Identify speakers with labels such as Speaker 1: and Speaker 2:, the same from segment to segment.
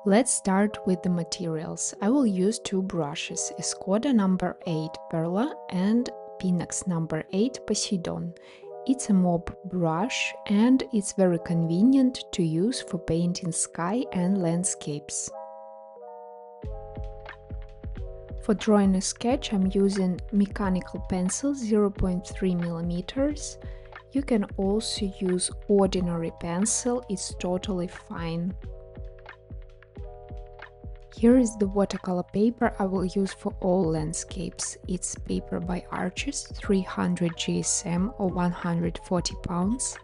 Speaker 1: Let's start with the materials. I will use two brushes, Escoda number 8 Perla and Pinax number 8 Poseidon. It's a mop brush and it's very convenient to use for painting sky and landscapes. For drawing a sketch, I'm using mechanical pencil 0.3 mm. You can also use ordinary pencil, it's totally fine. Here is the watercolor paper I will use for all landscapes. It's paper by Arches, 300 GSM or 140 pounds,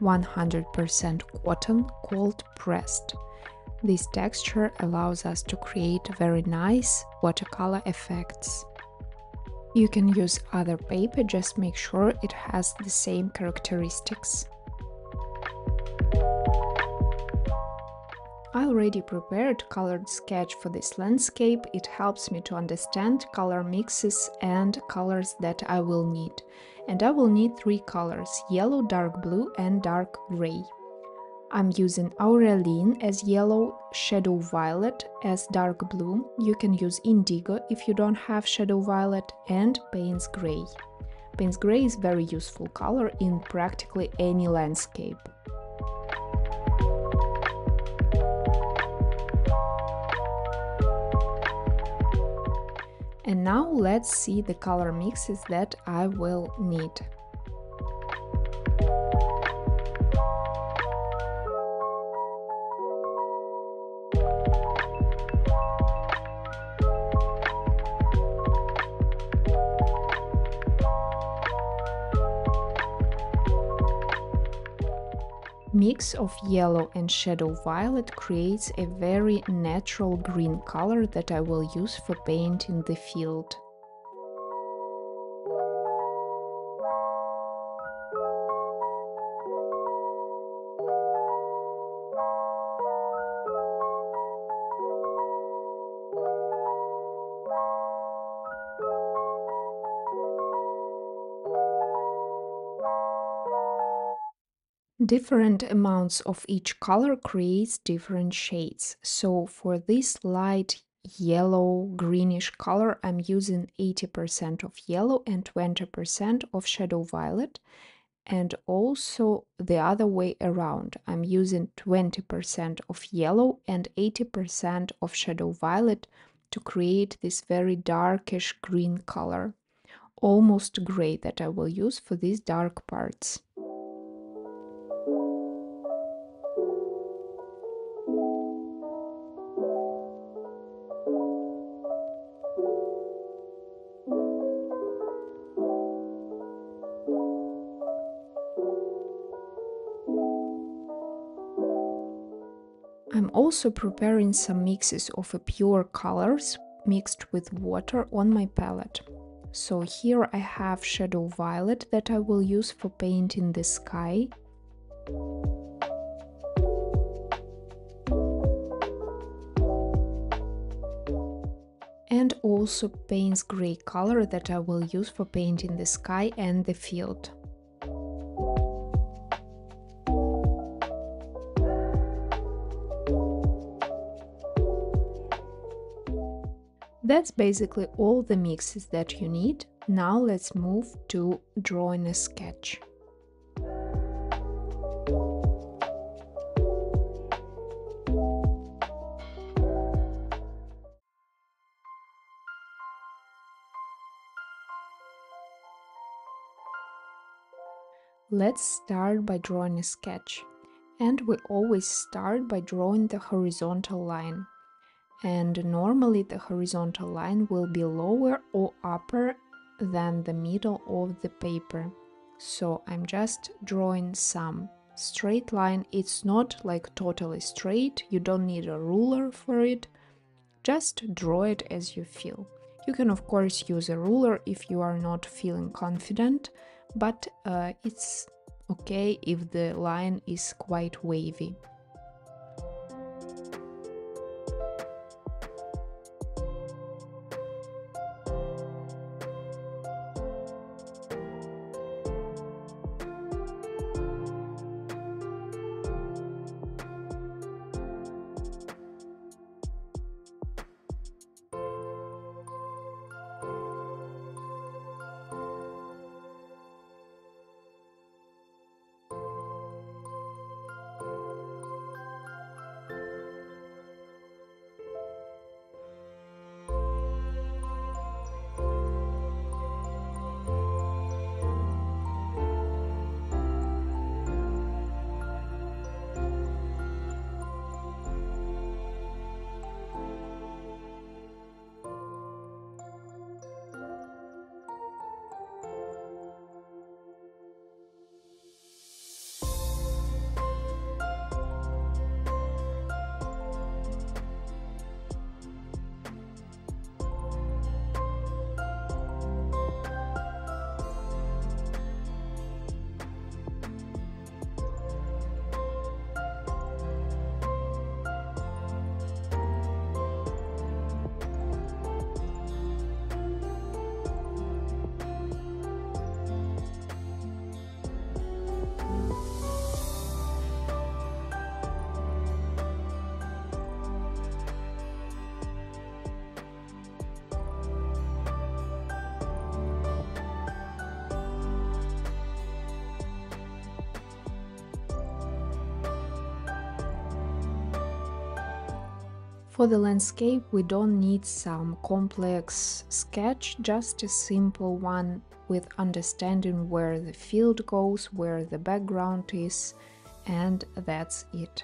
Speaker 1: 100% cotton, cold pressed. This texture allows us to create very nice watercolor effects. You can use other paper, just make sure it has the same characteristics. I already prepared colored sketch for this landscape. It helps me to understand color mixes and colors that I will need. And I will need three colors: yellow, dark blue and dark gray. I'm using Aureoline as yellow, shadow violet as dark blue. You can use Indigo if you don't have shadow violet, and Payne's gray. Payne's gray is very useful color in practically any landscape. And now let's see the color mixes that I will need. Mix of yellow and shadow violet creates a very natural green color that I will use for painting the field. Different amounts of each color creates different shades. So for this light yellow greenish color, I'm using 80% of yellow and 20% of shadow violet. And also the other way around, I'm using 20% of yellow and 80% of shadow violet to create this very darkish green color, almost gray, that I will use for these dark parts. I'm also preparing some mixes of pure colors mixed with water on my palette. So here I have shadow violet that I will use for painting the sky. And also Payne's gray color that I will use for painting the sky and the field. That's basically all the mixes that you need. Now let's move to drawing a sketch. Let's start by drawing a sketch. And we always start by drawing the horizontal line. And normally the horizontal line will be lower or upper than the middle of the paper. So I'm just drawing some straight line. It's not like totally straight, you don't need a ruler for it, just draw it as you feel. You can of course use a ruler if you are not feeling confident, but it's okay if the line is quite wavy. For the landscape, we don't need some complex sketch, just a simple one with understanding where the field goes, where the background is, and that's it.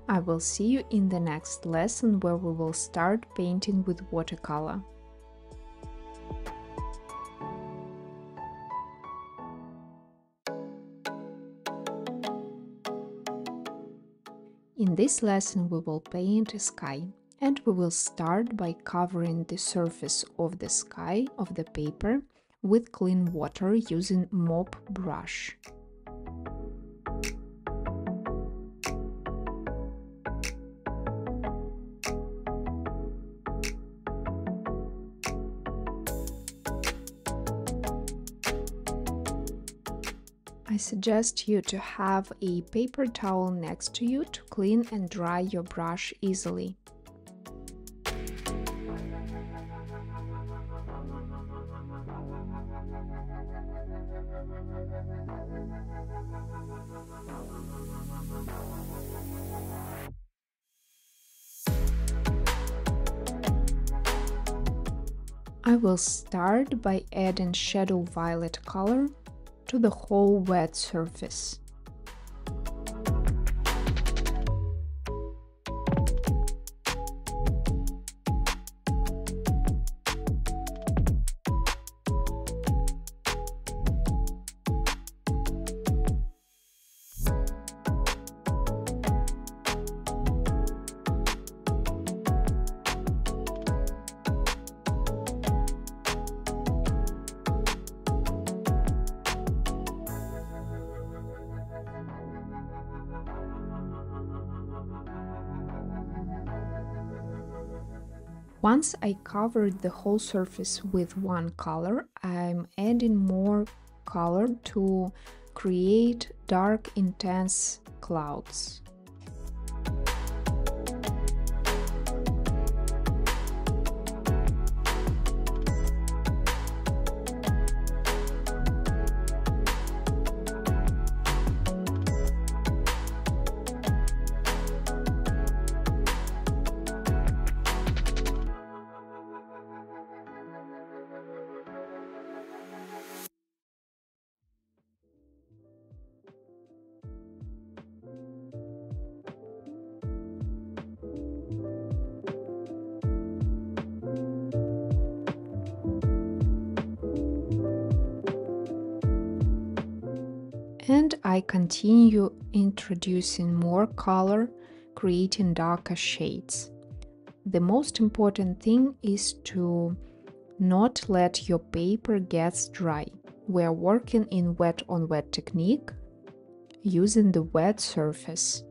Speaker 1: I will see you in the next lesson where we will start painting with watercolor. In this lesson we will paint a sky, and we will start by covering the surface of the sky of the paper with clean water using mop brush. I suggest you to have a paper towel next to you to clean and dry your brush easily. I will start by adding shadow violet color to the whole wet surface. Once I covered the whole surface with one color, I'm adding more color to create dark, intense clouds. And I continue introducing more color, creating darker shades. The most important thing is to not let your paper get dry. We are working in wet on wet technique using the wet surface.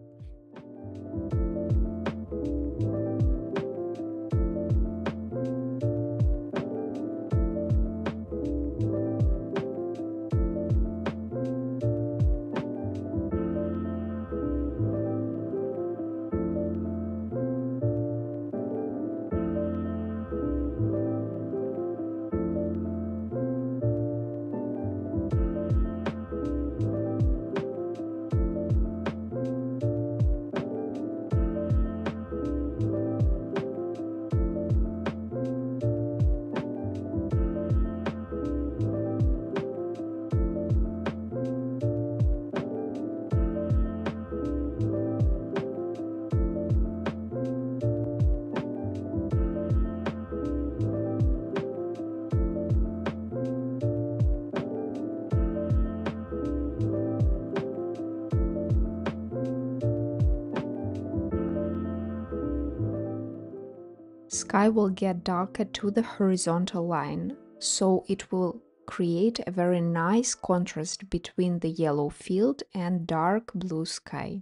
Speaker 1: Sky will get darker to the horizontal line, so it will create a very nice contrast between the yellow field and dark blue sky.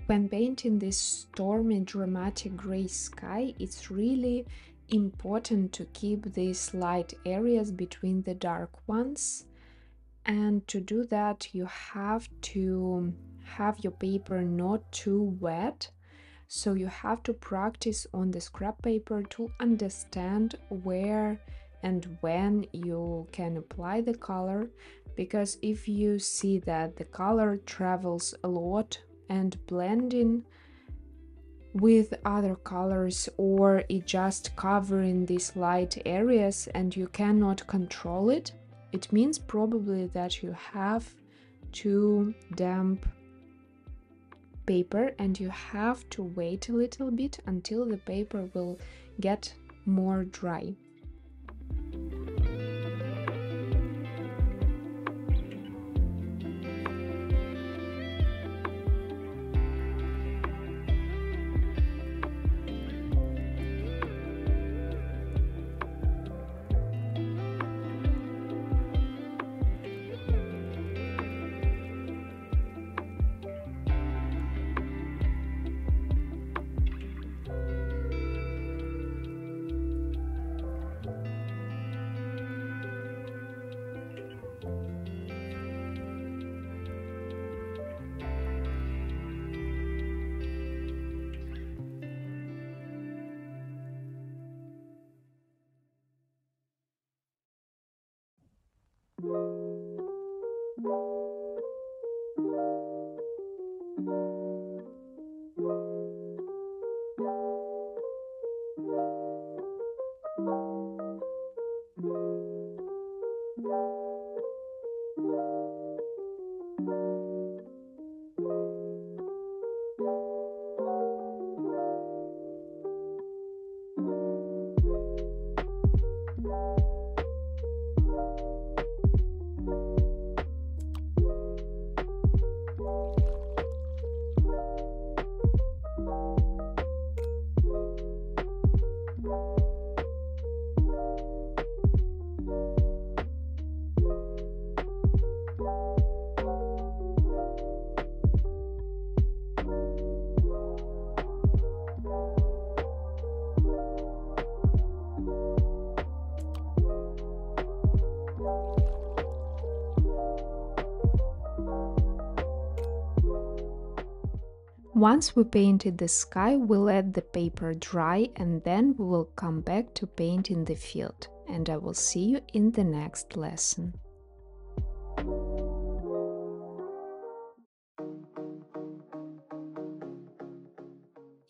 Speaker 1: When painting this stormy, dramatic gray sky, it's really important to keep these light areas between the dark ones. And to do that, you have to have your paper not too wet. So you have to practice on the scrap paper to understand where and when you can apply the color, because if you see that the color travels a lot and blending with other colors, or it just covering these light areas and you cannot control it, it means probably that you have too damp paper and you have to wait a little bit until the paper will get more dry. Once we painted the sky, we'll let the paper dry and then we will come back to painting the field. And I will see you in the next lesson.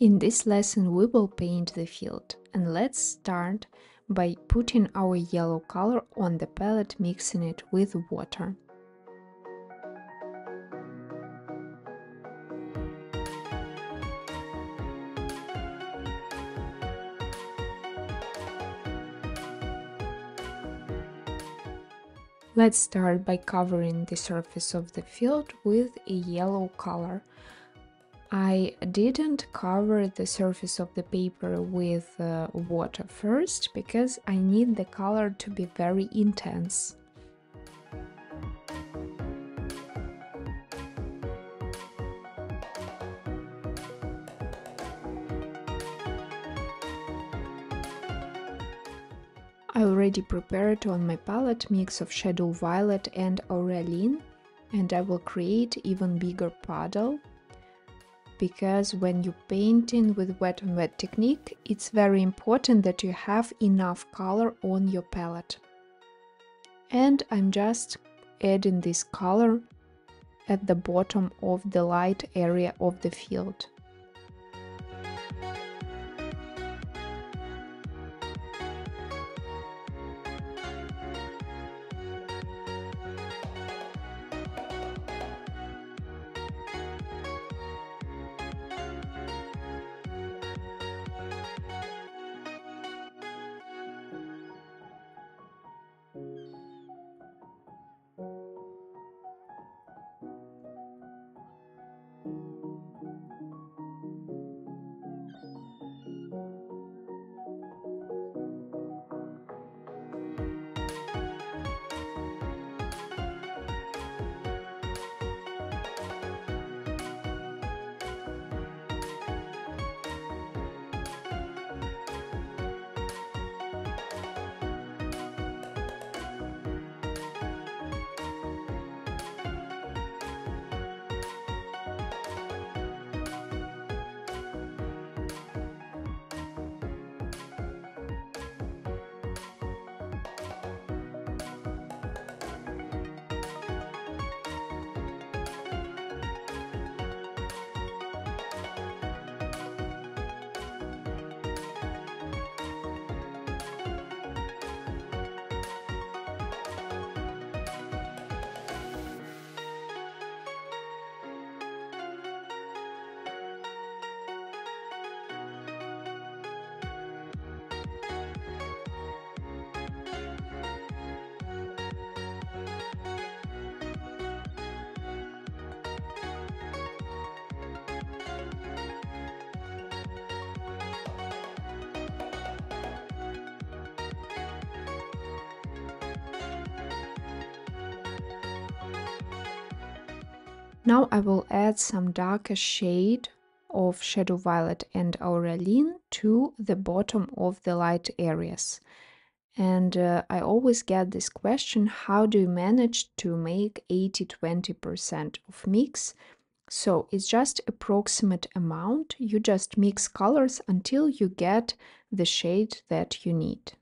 Speaker 1: In this lesson we will paint the field, and let's start by putting our yellow color on the palette, mixing it with water. Let's start by covering the surface of the field with a yellow color. I didn't cover the surface of the paper with water first because I need the color to be very intense. I already prepared on my palette mix of Shadow Violet and Aureoline, and I will create even bigger puddle, because when you're painting with wet on wet technique, it's very important that you have enough color on your palette. And I'm just adding this color at the bottom of the light area of the field. Now I will add some darker shade of Shadow Violet and Aureoline to the bottom of the light areas. And I always get this question, how do you manage to make 80-20% of mix? So it's just approximate amount. You just mix colors until you get the shade that you need.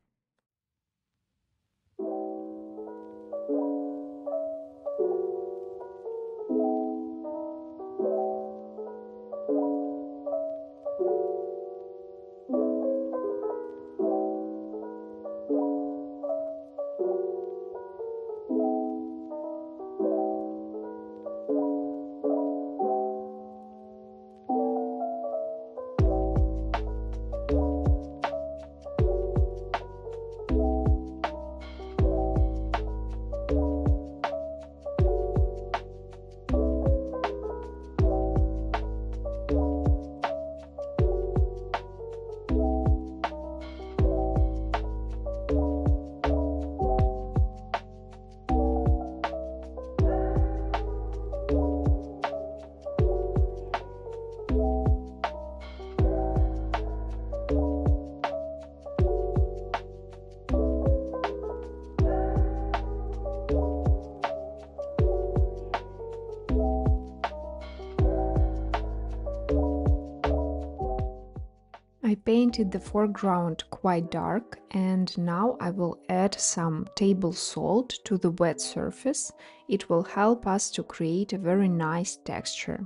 Speaker 1: I painted the foreground quite dark, and now I will add some table salt to the wet surface. It will help us to create a very nice texture.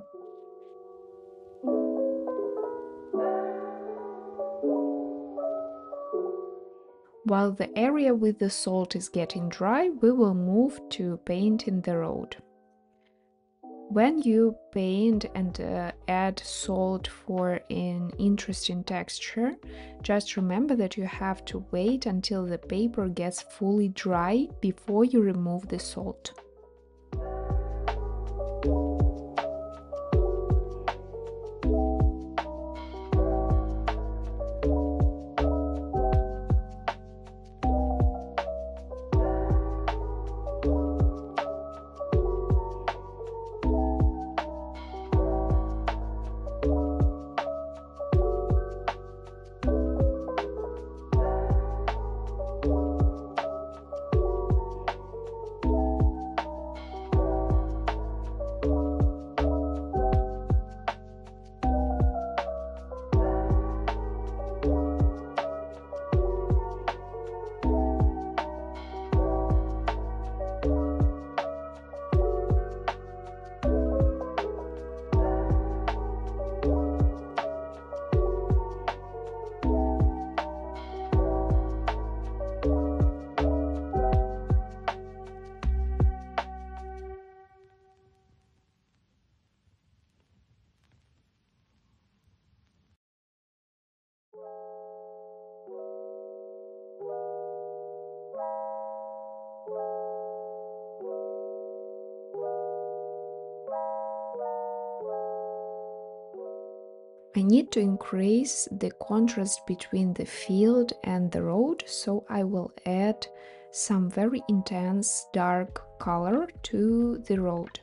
Speaker 1: While the area with the salt is getting dry, we will move to painting the road. When you paint and add salt for an interesting texture, just remember that you have to wait until the paper gets fully dry before you remove the salt. I need to increase the contrast between the field and the road, so I will add some very intense dark color to the road,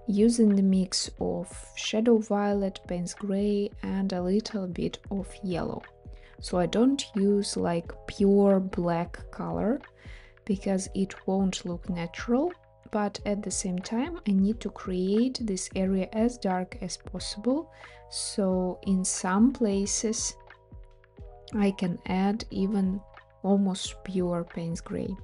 Speaker 1: using the mix of Shadow Violet, Payne's Gray and a little bit of yellow. So I don't use like pure black color because it won't look natural, but at the same time I need to create this area as dark as possible, so in some places I can add even almost pure Payne's Gray.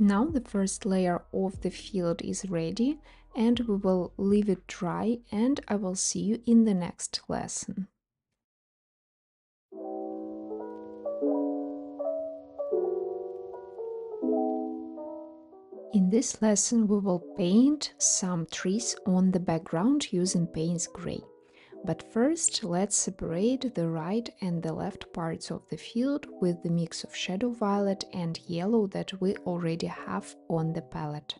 Speaker 1: Now the first layer of the field is ready, and we will leave it dry, and I will see you in the next lesson. In this lesson we will paint some trees on the background using Payne's gray. But first let's separate the right and the left parts of the field with the mix of shadow violet and yellow that we already have on the palette.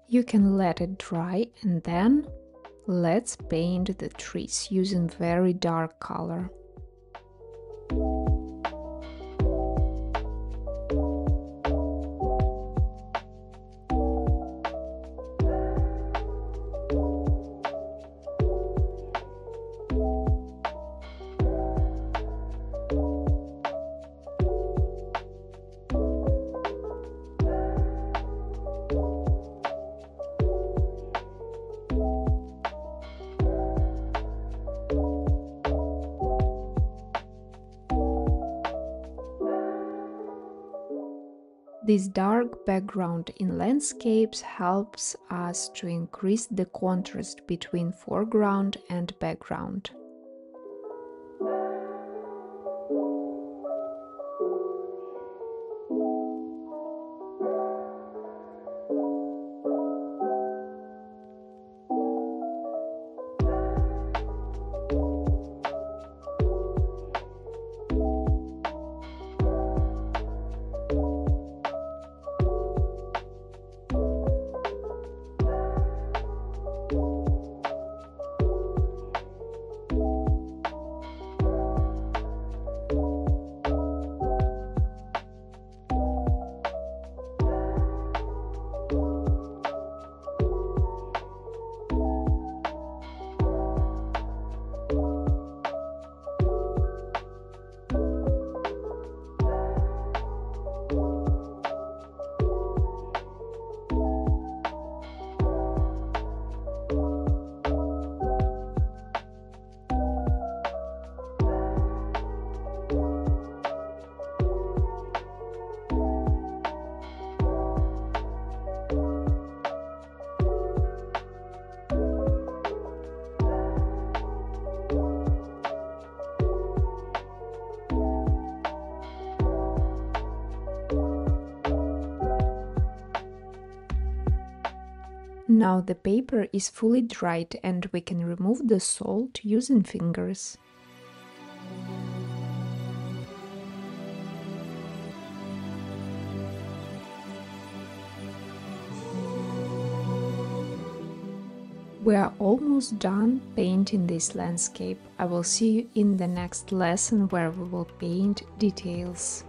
Speaker 1: You can let it dry, and then let's paint the trees using very dark color. This dark background in landscapes helps us to increase the contrast between foreground and background. Now the paper is fully dried and we can remove the salt using fingers. We are almost done painting this landscape. I will see you in the next lesson where we will paint details.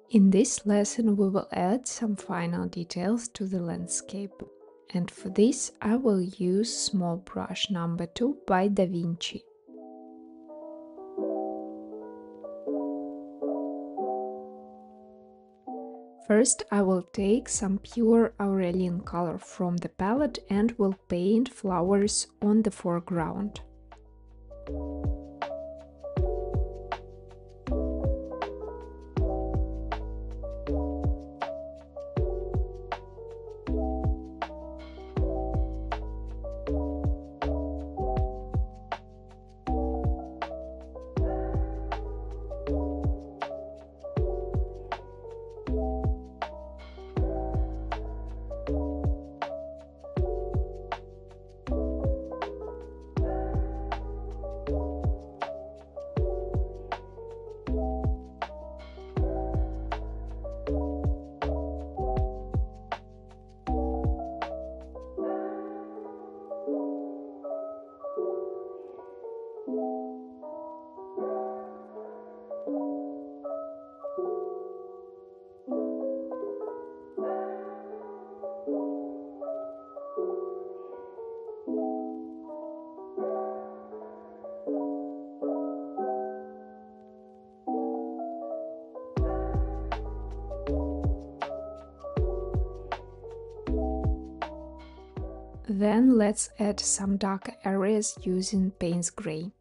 Speaker 1: In this lesson we will add some final details to the landscape. And for this I will use small brush number 2 by Da Vinci. First I will take some pure Aureoline color from the palette and will paint flowers on the foreground. Then let's add some darker areas using Payne's gray.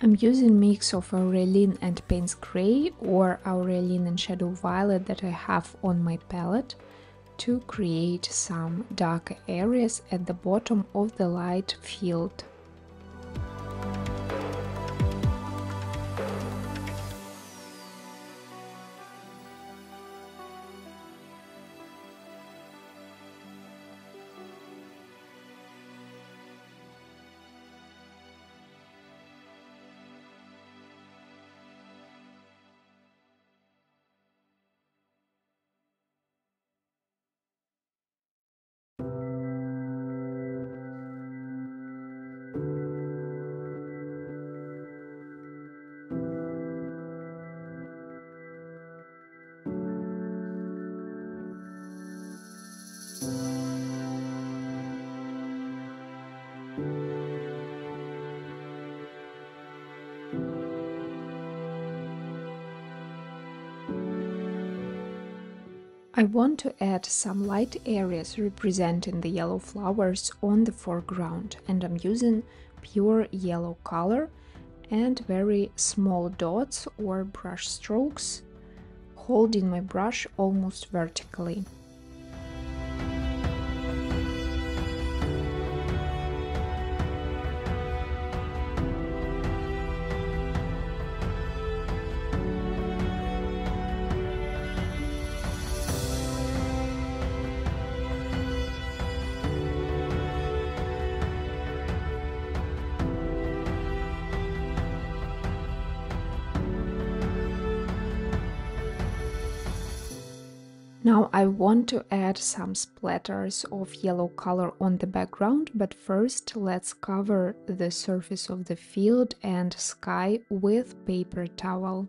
Speaker 1: I'm using mix of Aureoline and Payne's Gray or Aureoline and Shadow Violet that I have on my palette to create some darker areas at the bottom of the light field. I want to add some light areas representing the yellow flowers on the foreground, and I'm using pure yellow color and very small dots or brush strokes, holding my brush almost vertically. Now I want to add some splatters of yellow color on the background, but first let's cover the surface of the field and sky with paper towel.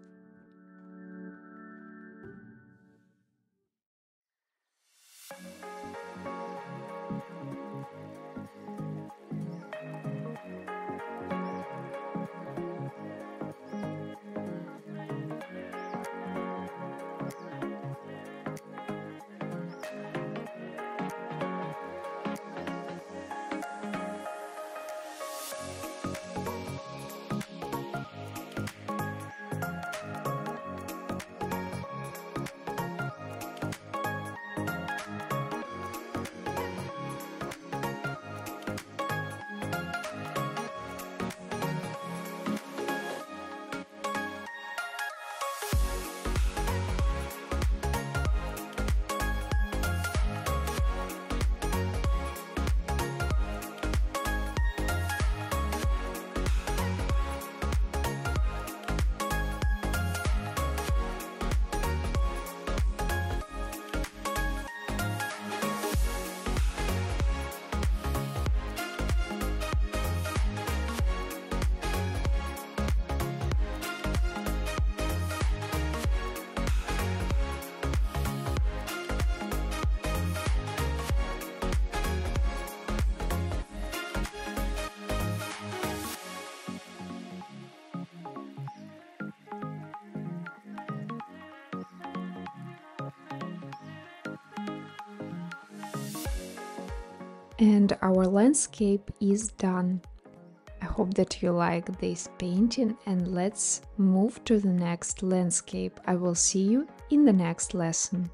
Speaker 1: And our landscape is done. I hope that you like this painting, and let's move to the next landscape. I will see you in the next lesson.